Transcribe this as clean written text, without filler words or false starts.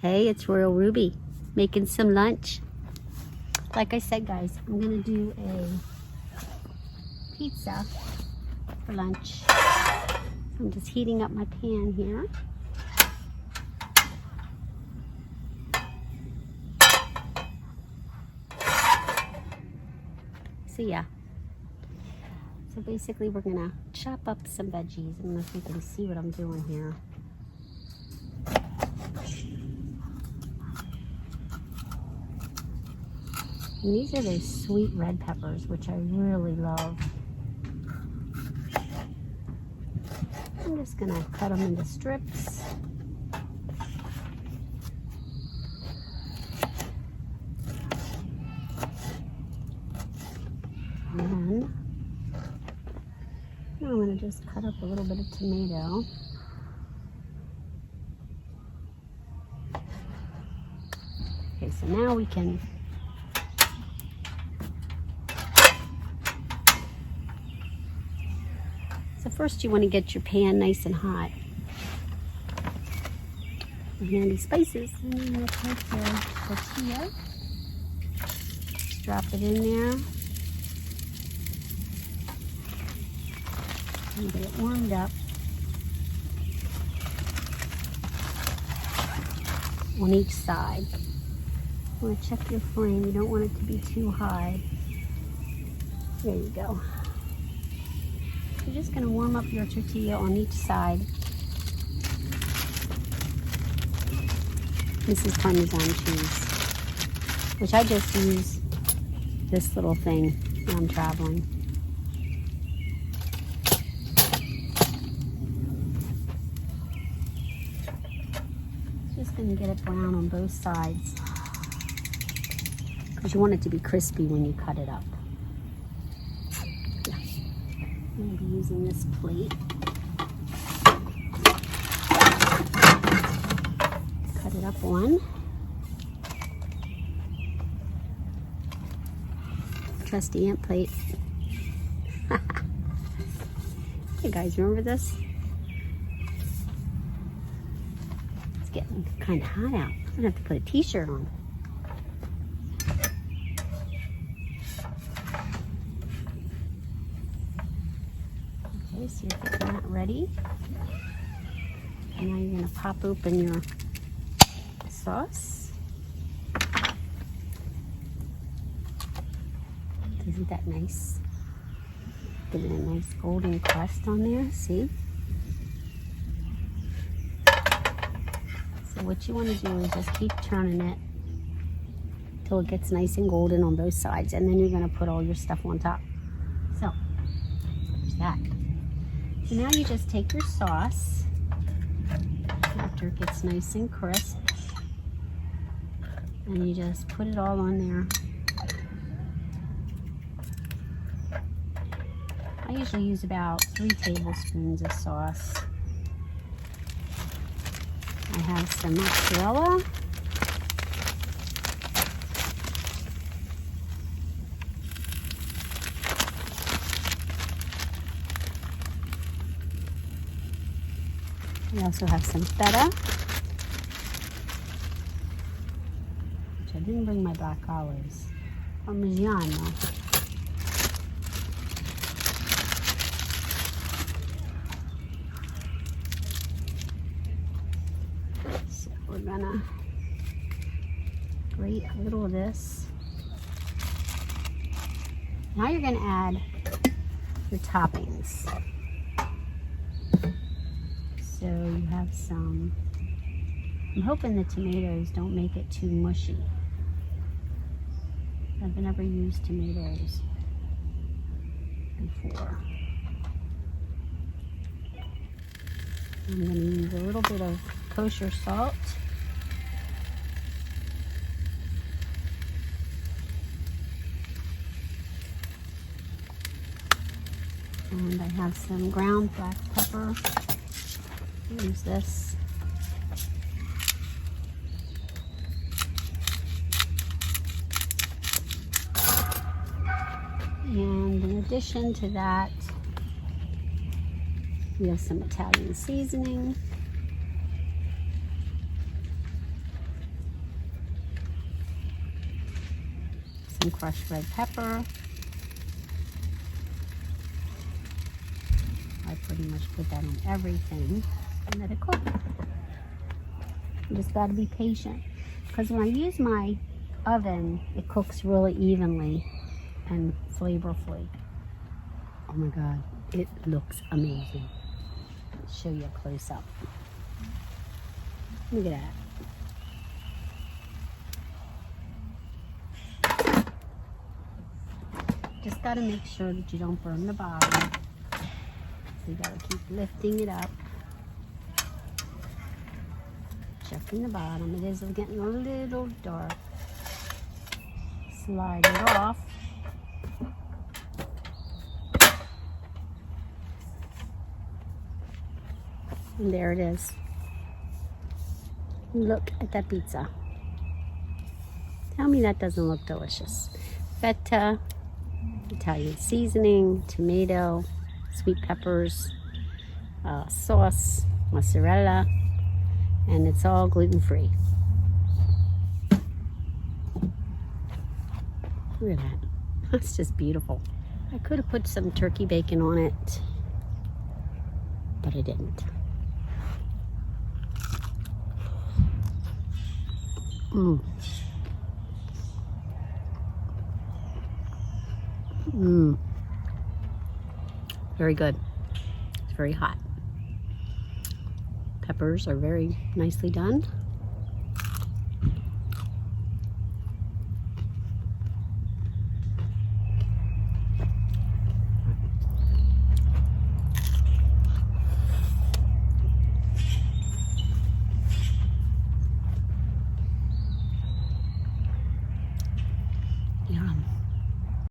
Hey, it's Royal Ruby making some lunch. Like I said, guys, I'm gonna do a pizza for lunch. I'm just heating up my pan here. So yeah. So basically we're gonna chop up some veggies. I don't know if you can see what I'm doing here. And these are those sweet red peppers, which I really love. I'm just gonna cut them into strips. And then I'm gonna just cut up a little bit of tomato. Okay, so now we can first you want to get your pan nice and hot. And handy spices. And I'm going to take the tortilla, just drop it in there, and get it warmed up on each side. You want to check your flame. You don't want it to be too high. There you go. You're just going to warm up your tortilla on each side. This is Parmesan cheese, which I just use this little thing when I'm traveling. Just going to get it brown on both sides because you want it to be crispy when you cut it up. I'm going to be using this plate. Cut it up on. Trusty ant plate. Hey guys, remember this? It's getting kind of hot out. I'm going to have to put a t-shirt on. So you're getting that ready. And now you're going to pop open your sauce. Isn't that nice? Give it a nice golden crust on there, see? So what you want to do is just keep turning it till it gets nice and golden on both sides. And then you're going to put all your stuff on top. So, there's that. So now you just take your sauce after it gets nice and crisp, and you just put it all on there. I usually use about 3 tablespoons of sauce. I have some mozzarella. We also have some feta, which I didn't bring my black olives. Parmesan though. So we're gonna grate a little of this. Now you're gonna add your toppings. So you have some, I'm hoping the tomatoes don't make it too mushy. I've never used tomatoes before. I'm going to use a little bit of kosher salt. And I have some ground black pepper. Use this. And in addition to that, we have some Italian seasoning. some crushed red pepper. I pretty much put that on everything and let it cook. You just got to be patient, because when I use my oven, it cooks really evenly and flavorfully. Oh my God, it looks amazing. I'll show you a close up. Look at that. Just got to make sure that you don't burn the bottom. So you got to keep lifting it up. Checking the bottom. It is getting a little dark. Slide it off. And there it is. Look at that pizza. Tell me that doesn't look delicious. Feta, Italian seasoning, tomato, sweet peppers, sauce, mozzarella, and it's all gluten-free. Look at that. That's just beautiful. I could have put some turkey bacon on it, but I didn't. Mmm. Mmm. Very good. It's very hot. Peppers are very nicely done.